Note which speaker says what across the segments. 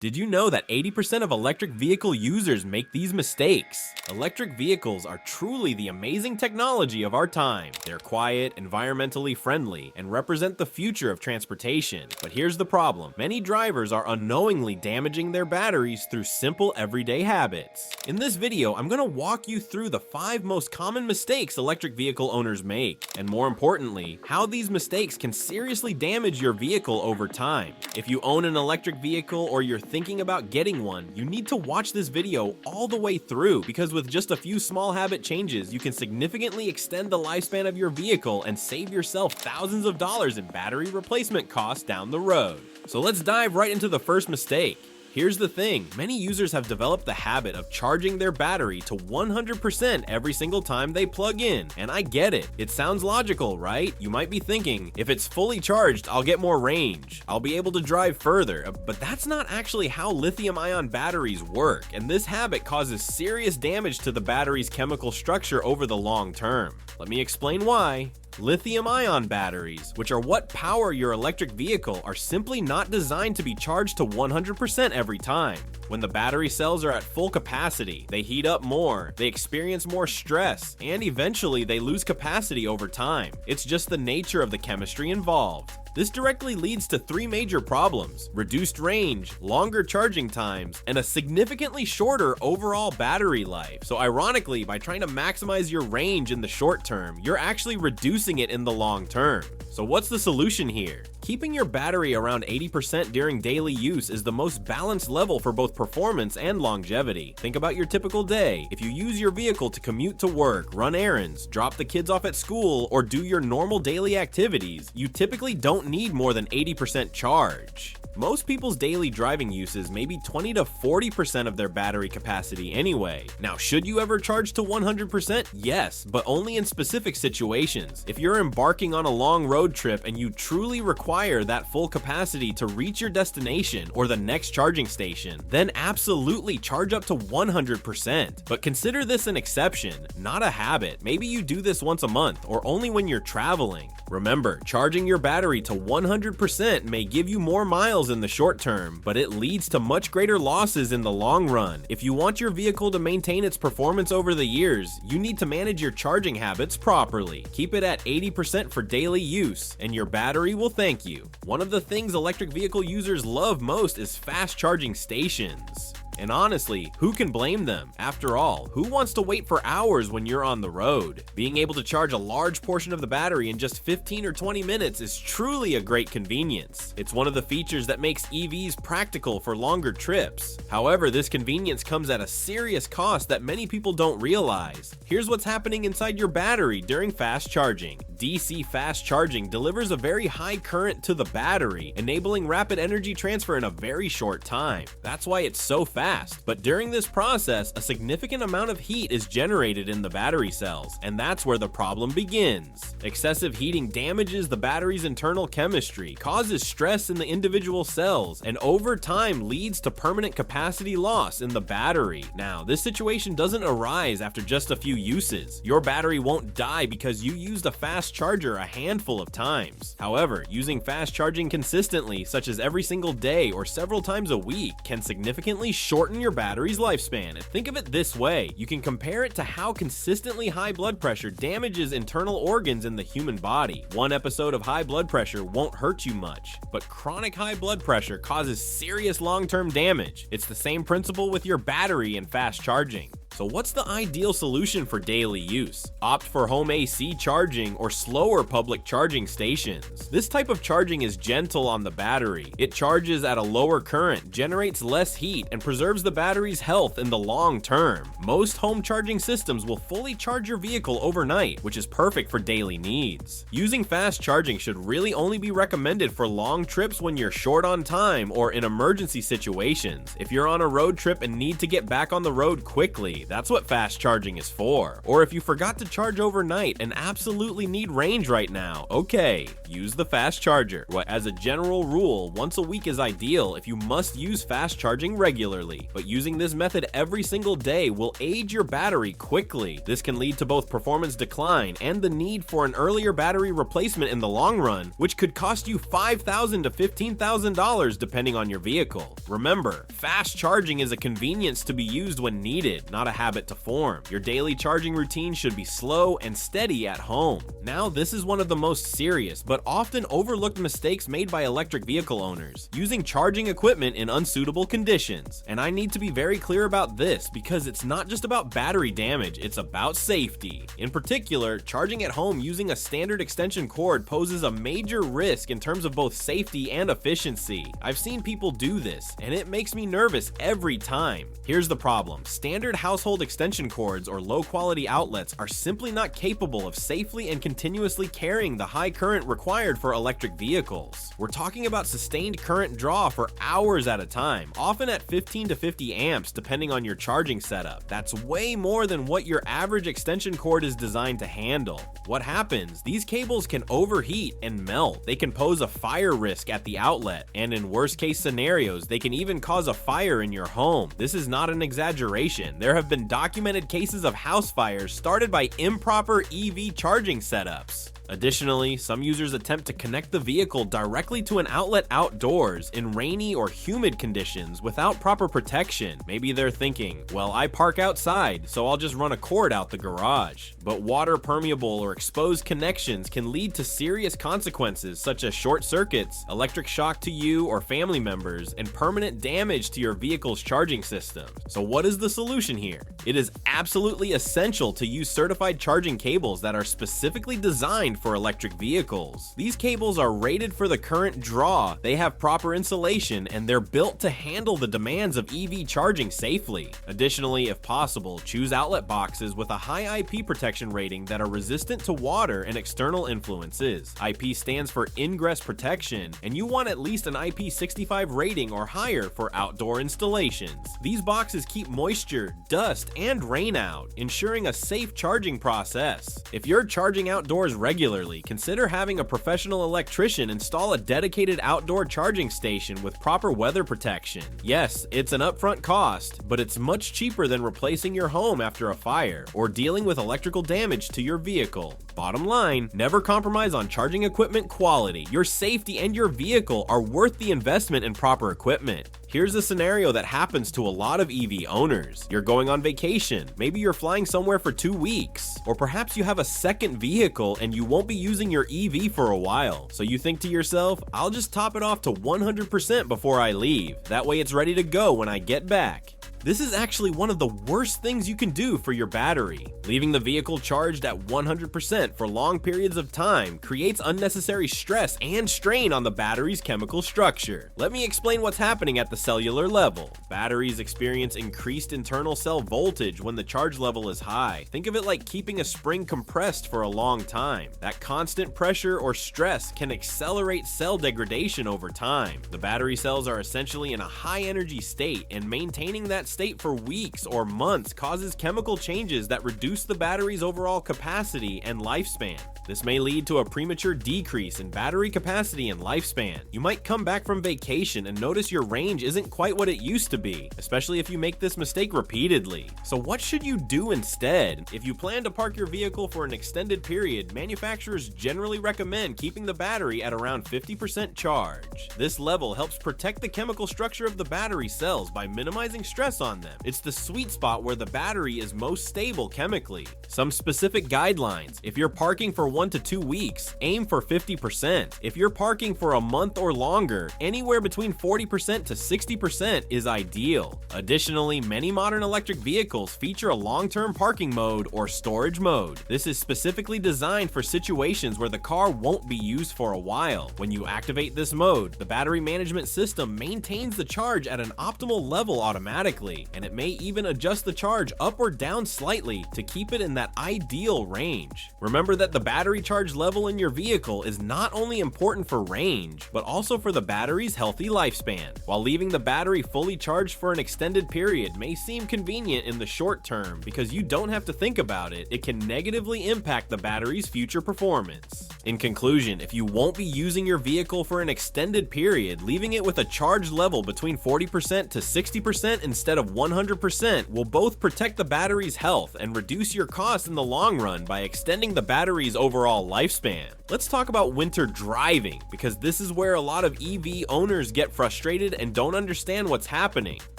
Speaker 1: Did you know that 80% of electric vehicle users make these mistakes? Electric vehicles are truly the amazing technology of our time. They're quiet, environmentally friendly, and represent the future of transportation. But here's the problem. Many drivers are unknowingly damaging their batteries through simple everyday habits. In this video, I'm going to walk you through the 5 most common mistakes electric vehicle owners make, and more importantly, how these mistakes can seriously damage your vehicle over time. If you own an electric vehicle or you're thinking about getting one, you need to watch this video all the way through, because with just a few small habit changes, you can significantly extend the lifespan of your vehicle and save yourself thousands of dollars in battery replacement costs down the road. So let's dive right into the first mistake. Here's the thing, many users have developed the habit of charging their battery to 100% every single time they plug in, and I get it. It sounds logical, right? You might be thinking, if it's fully charged, I'll get more range. I'll be able to drive further, but that's not actually how lithium-ion batteries work, and this habit causes serious damage to the battery's chemical structure over the long term. Let me explain why. Lithium-ion batteries, which are what power your electric vehicle, are simply not designed to be charged to 100% every time. When the battery cells are at full capacity, they heat up more, they experience more stress, and eventually they lose capacity over time. It's just the nature of the chemistry involved. This directly leads to 3 major problems: reduced range, longer charging times, and a significantly shorter overall battery life. So ironically, by trying to maximize your range in the short term, you're actually reducing it in the long term. So what's the solution here? Keeping your battery around 80% during daily use is the most balanced level for both performance and longevity. Think about your typical day. If you use your vehicle to commute to work, run errands, drop the kids off at school, or do your normal daily activities, you typically don't need more than 80% charge. Most people's daily driving uses may be 20 to 40% of their battery capacity anyway. Now, should you ever charge to 100%? Yes, but only in specific situations. If you're embarking on a long road trip and you truly require that full capacity to reach your destination or the next charging station, then absolutely charge up to 100%. But consider this an exception, not a habit. Maybe you do this once a month or only when you're traveling. Remember, charging your battery to 100% may give you more miles in the short term, but it leads to much greater losses in the long run. If you want your vehicle to maintain its performance over the years, you need to manage your charging habits properly. Keep it at 80% for daily use, and your battery will thank you. One of the things electric vehicle users love most is fast charging stations. And honestly, who can blame them? After all, who wants to wait for hours when you're on the road? Being able to charge a large portion of the battery in just 15 or 20 minutes is truly a great convenience. It's one of the features that makes EVs practical for longer trips. However, this convenience comes at a serious cost that many people don't realize. Here's what's happening inside your battery during fast charging. DC fast charging delivers a very high current to the battery, enabling rapid energy transfer in a very short time. That's why it's so fast. But during this process, a significant amount of heat is generated in the battery cells, and that's where the problem begins. Excessive heating damages the battery's internal chemistry, causes stress in the individual cells, and over time leads to permanent capacity loss in the battery. Now, this situation doesn't arise after just a few uses. Your battery won't die because you used a fast charger a handful of times. However, using fast charging consistently, such as every single day or several times a week, can significantly shorten your battery's lifespan. And think of it this way, you can compare it to how consistently high blood pressure damages internal organs in the human body. One episode of high blood pressure won't hurt you much, but chronic high blood pressure causes serious long-term damage. It's the same principle with your battery and fast charging. So what's the ideal solution for daily use? Opt for home AC charging or slower public charging stations. This type of charging is gentle on the battery. It charges at a lower current, generates less heat, and preserves the battery's health in the long term. Most home charging systems will fully charge your vehicle overnight, which is perfect for daily needs. Using fast charging should really only be recommended for long trips when you're short on time or in emergency situations. If you're on a road trip and need to get back on the road quickly, Exactly, that's what fast charging is for. Or if you forgot to charge overnight and absolutely need range right now, okay, use the fast charger. As a general rule, once a week is ideal if you must use fast charging regularly, but using this method every single day will age your battery quickly. This can lead to both performance decline and the need for an earlier battery replacement in the long run, which could cost you $5,000 to $15,000 depending on your vehicle. Remember, fast charging is a convenience to be used when needed, not a habit to form. Your daily charging routine should be slow and steady at home. Now, this is one of the most serious but often overlooked mistakes made by electric vehicle owners: using charging equipment in unsuitable conditions. And I need to be very clear about this because it's not just about battery damage, it's about safety. In particular, charging at home using a standard extension cord poses a major risk in terms of both safety and efficiency. I've seen people do this, and it makes me nervous every time. Here's the problem: standard household extension cords or low-quality outlets are simply not capable of safely and continuously carrying the high current required for electric vehicles. We're talking about sustained current draw for hours at a time, often at 15 to 50 amps depending on your charging setup. That's way more than what your average extension cord is designed to handle. What happens? These cables can overheat and melt. They can pose a fire risk at the outlet, and in worst-case scenarios, they can even cause a fire in your home. This is not an exaggeration. There have been documented cases of house fires started by improper EV charging setups. Additionally, some users attempt to connect the vehicle directly to an outlet outdoors in rainy or humid conditions without proper protection. Maybe they're thinking, well, I park outside, so I'll just run a cord out the garage. But water permeable or exposed connections can lead to serious consequences such as short circuits, electric shock to you or family members, and permanent damage to your vehicle's charging system. So what is the solution here? It is absolutely essential to use certified charging cables that are specifically designed for electric vehicles. These cables are rated for the current draw, they have proper insulation, and they're built to handle the demands of EV charging safely. Additionally, if possible, choose outlet boxes with a high IP protection rating that are resistant to water and external influences. IP stands for ingress protection, and you want at least an IP65 rating or higher for outdoor installations. These boxes keep moisture, dust, and rain out, ensuring a safe charging process. If you're charging outdoors regularly, consider having a professional electrician install a dedicated outdoor charging station with proper weather protection. Yes, it's an upfront cost, but it's much cheaper than replacing your home after a fire or dealing with electrical damage to your vehicle. Bottom line, never compromise on charging equipment quality. Your safety and your vehicle are worth the investment in proper equipment. Here's a scenario that happens to a lot of EV owners. You're going on vacation, maybe you're flying somewhere for 2 weeks, or perhaps you have a second vehicle and you won't be using your EV for a while. So you think to yourself, I'll just top it off to 100% before I leave. That way it's ready to go when I get back. This is actually one of the worst things you can do for your battery. Leaving the vehicle charged at 100% for long periods of time creates unnecessary stress and strain on the battery's chemical structure. Let me explain what's happening at the cellular level. Batteries experience increased internal cell voltage when the charge level is high. Think of it like keeping a spring compressed for a long time. That constant pressure or stress can accelerate cell degradation over time. The battery cells are essentially in a high energy state, and maintaining that state for weeks or months causes chemical changes that reduce the battery's overall capacity and lifespan. This may lead to a premature decrease in battery capacity and lifespan. You might come back from vacation and notice your range isn't quite what it used to be, especially if you make this mistake repeatedly. So what should you do instead? If you plan to park your vehicle for an extended period, manufacturers generally recommend keeping the battery at around 50% charge. This level helps protect the chemical structure of the battery cells by minimizing stress on them. It's the sweet spot where the battery is most stable chemically. Some specific guidelines: if you're parking for 1 to 2 weeks, aim for 50%. If you're parking for a month or longer, anywhere between 40% to 60% is ideal. Additionally, many modern electric vehicles feature a long-term parking mode or storage mode. This is specifically designed for situations where the car won't be used for a while. When you activate this mode, the battery management system maintains the charge at an optimal level automatically. automatically, and it may even adjust the charge up or down slightly to keep it in that ideal range. Remember that the battery charge level in your vehicle is not only important for range, but also for the battery's healthy lifespan. While leaving the battery fully charged for an extended period may seem convenient in the short term because you don't have to think about it, it can negatively impact the battery's future performance. In conclusion, if you won't be using your vehicle for an extended period, leaving it with a charge level between 40% to 60% instead of 100% will both protect the battery's health and reduce your costs in the long run by extending the battery's overall lifespan. Let's talk about winter driving, because this is where a lot of EV owners get frustrated and don't understand what's happening.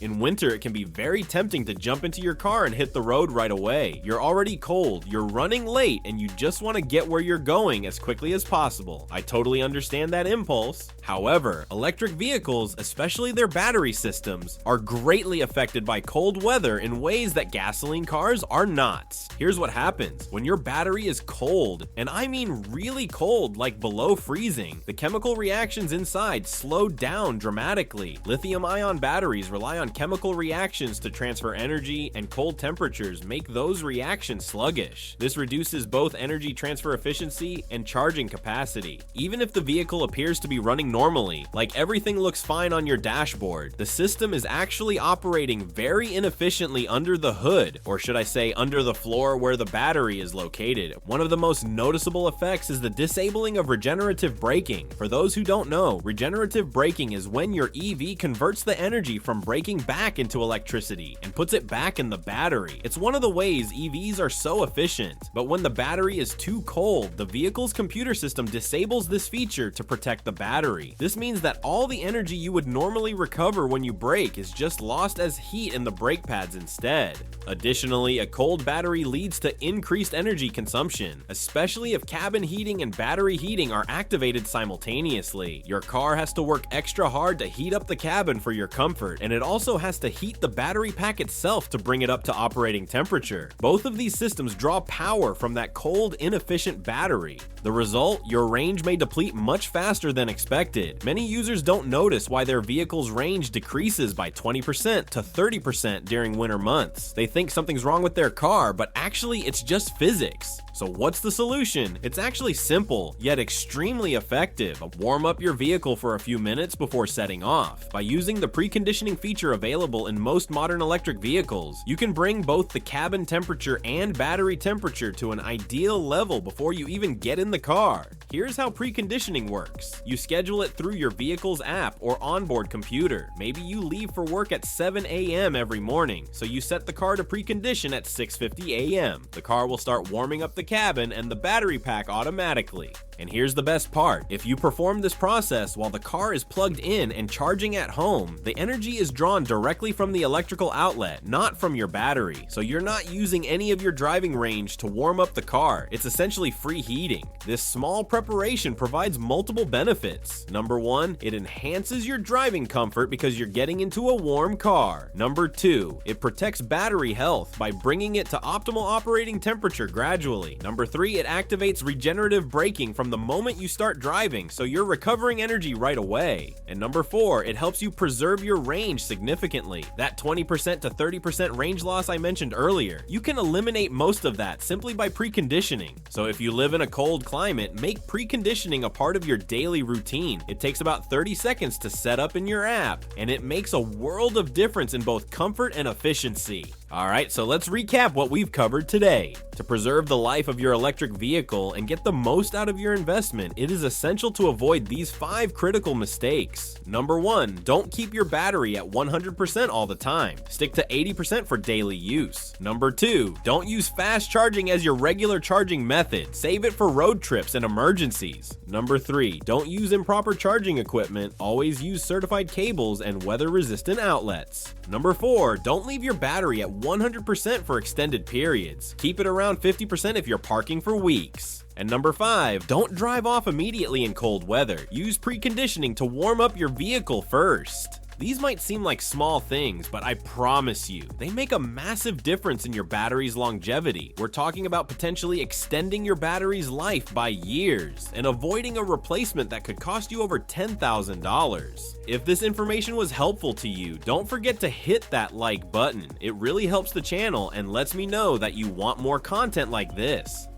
Speaker 1: In winter, it can be very tempting to jump into your car and hit the road right away. You're already cold, you're running late, and you just want to get where you're going as quickly as possible. I totally understand that impulse. However, electric vehicles, especially their battery systems, are greatly affected by cold weather in ways that gasoline cars are not. Here's what happens. When your battery is cold, and I mean really cold, like below freezing, the chemical reactions inside slow down dramatically. Lithium-ion batteries rely on chemical reactions to transfer energy, and cold temperatures make those reactions sluggish. This reduces both energy transfer efficiency and charging capacity. Even if the vehicle appears to be running normally, like everything looks fine on your dashboard, the system is actually operating very inefficiently under the hood, or should I say under the floor where the battery is located. One of the most noticeable effects is the disabling of regenerative braking. For those who don't know, regenerative braking is when your EV converts the energy from braking back into electricity and puts it back in the battery. It's one of the ways EVs are so efficient, but when the battery is too cold, the vehicle's computer system disables this feature to protect the battery. This means that all the energy you would normally recover when you brake is just lost as heat in the brake pads instead. Additionally, a cold battery leads to increased energy consumption, especially if cabin heating and battery heating are activated simultaneously. Your car has to work extra hard to heat up the cabin for your comfort, and it also has to heat the battery pack itself to bring it up to operating temperature. Both of these systems draw power from that cold, inefficient battery. The result? Your range may deplete much faster than expected. Many users don't notice why their vehicle's range decreases by 20% to 30% during winter months. They think something's wrong with their car, but actually it's just physics. So what's the solution? It's actually simple, yet extremely effective. Warm up your vehicle for a few minutes before setting off. By using the preconditioning feature available in most modern electric vehicles, you can bring both the cabin temperature and battery temperature to an ideal level before you even get in the car. Here's how preconditioning works. You schedule it through your vehicle's app or onboard computer. Maybe you leave for work at 7 a.m. every morning, so you set the car to precondition at 6:50 a.m. The car will start warming up the cabin and the battery pack automatically. And here's the best part. If you perform this process while the car is plugged in and charging at home, the energy is drawn directly from the electrical outlet, not from your battery. So you're not using any of your driving range to warm up the car. It's essentially free heating. This small preparation provides multiple benefits. Number one, it enhances your driving comfort because you're getting into a warm car. Number two, it protects battery health by bringing it to optimal operating temperature gradually. Number three, it activates regenerative braking from the moment you start driving, so you're recovering energy right away. And number four, it helps you preserve your range significantly. That 20% to 30% range loss I mentioned earlier, you can eliminate most of that simply by preconditioning. So if you live in a cold climate, make preconditioning a part of your daily routine. It takes about 30 seconds to set up in your app, and it makes a world of difference in both comfort and efficiency. Alright, so let's recap what we've covered today. To preserve the life of your electric vehicle and get the most out of your investment, it is essential to avoid these 5 critical mistakes. Number 1, don't keep your battery at 100% all the time. Stick to 80% for daily use. Number 2, don't use fast charging as your regular charging method. Save it for road trips and emergencies. Number 3, don't use improper charging equipment. Always use certified cables and weather-resistant outlets. Number 4, don't leave your battery at 100% for extended periods. Keep it around 50% if you're parking for weeks. And number 5, don't drive off immediately in cold weather. Use preconditioning to warm up your vehicle first. These might seem like small things, but I promise you, they make a massive difference in your battery's longevity. We're talking about potentially extending your battery's life by years and avoiding a replacement that could cost you over $10,000. If this information was helpful to you, don't forget to hit that like button. It really helps the channel and lets me know that you want more content like this.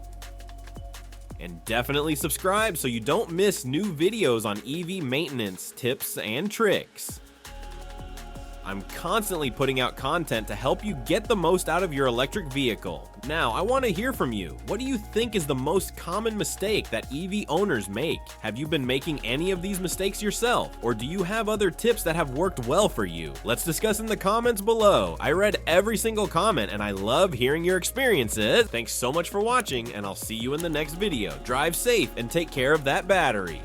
Speaker 1: And definitely subscribe so you don't miss new videos on EV maintenance tips and tricks. I'm constantly putting out content to help you get the most out of your electric vehicle. Now, I want to hear from you. What do you think is the most common mistake that EV owners make? Have you been making any of these mistakes yourself? Or do you have other tips that have worked well for you? Let's discuss in the comments below. I read every single comment and I love hearing your experiences. Thanks so much for watching, and I'll see you in the next video. Drive safe and take care of that battery.